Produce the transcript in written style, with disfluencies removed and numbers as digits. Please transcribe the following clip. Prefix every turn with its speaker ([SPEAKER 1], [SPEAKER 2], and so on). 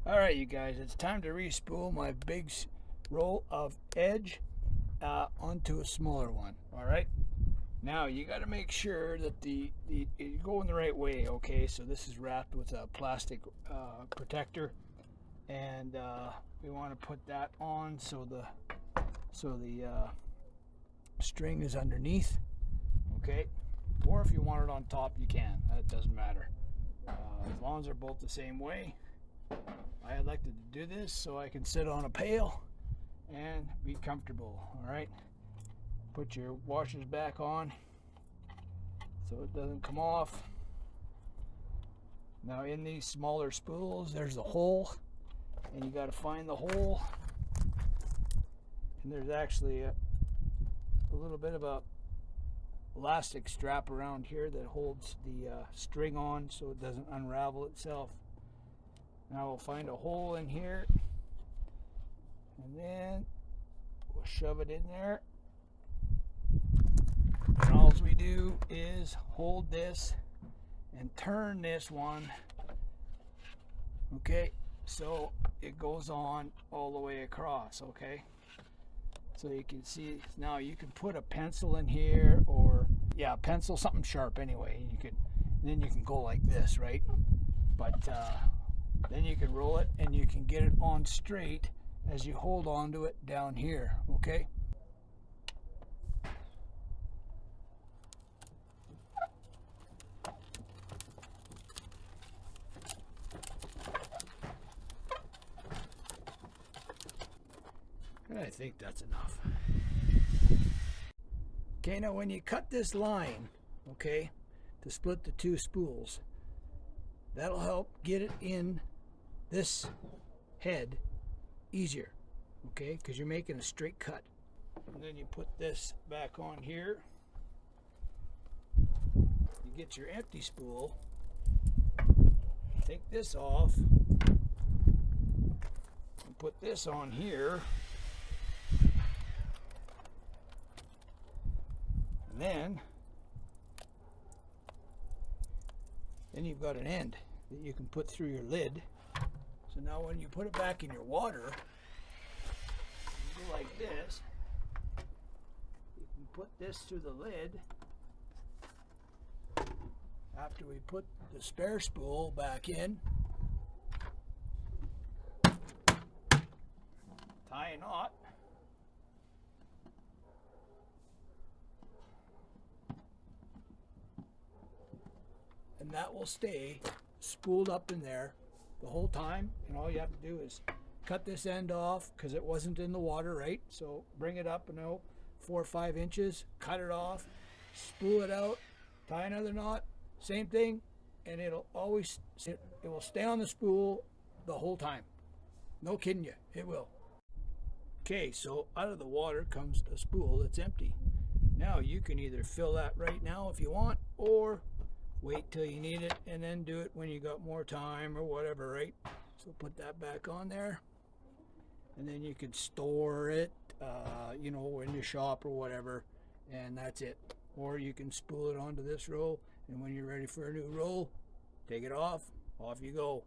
[SPEAKER 1] Alright you guys, it's time to re-spool my big roll of edge onto a smaller one. Alright, now you got to make sure that you're going the right way. Okay, so this is wrapped with a plastic protector, and we want to put that on so the string is underneath. Okay, or if you want it on top you can, that doesn't matter, as long as they're both the same way. I elected to do this so I can sit on a pail and be comfortable. Alright, put your washers back on so it doesn't come off. Now in these smaller spools there's a hole, and you got to find the hole, and there's actually a little bit of a elastic strap around here that holds the string on so it doesn't unravel itself. Now we'll find a hole in here, and then we'll shove it in there. And all we do is hold this and turn this one. Okay, so it goes on all the way across. Okay, so you can see now you can put a pencil in here, or yeah, a pencil, something sharp anyway. Then you can go like this, right? But then you can roll it and you can get it on straight as you hold on to it down here. Okay, I think that's enough. Okay, now when you cut this line, okay, to split the two spools, that'll help get it in this head easier, okay, because you're making a straight cut. And then you put this back on here. You get your empty spool, take this off, and put this on here. And then you've got an end that you can put through your lid. So now when you put it back in your water, you go like this. You can put this through the lid. After we put the spare spool back in, tie a knot. And that will stay spooled up in there the whole time, and all you have to do is cut this end off because it wasn't in the water, right? So bring it up 4 or 5 inches, cut it off, spool it out, tie another knot, same thing, and it will stay on the spool the whole time. No kidding you, it will. Okay, so out of the water comes a spool that's empty. Now you can either fill that right now if you want, or wait till you need it and then do it when you got more time or whatever, right? So put that back on there, and then you can store it, in your shop or whatever, and that's it. Or you can spool it onto this roll, and when you're ready for a new roll, take it off you go.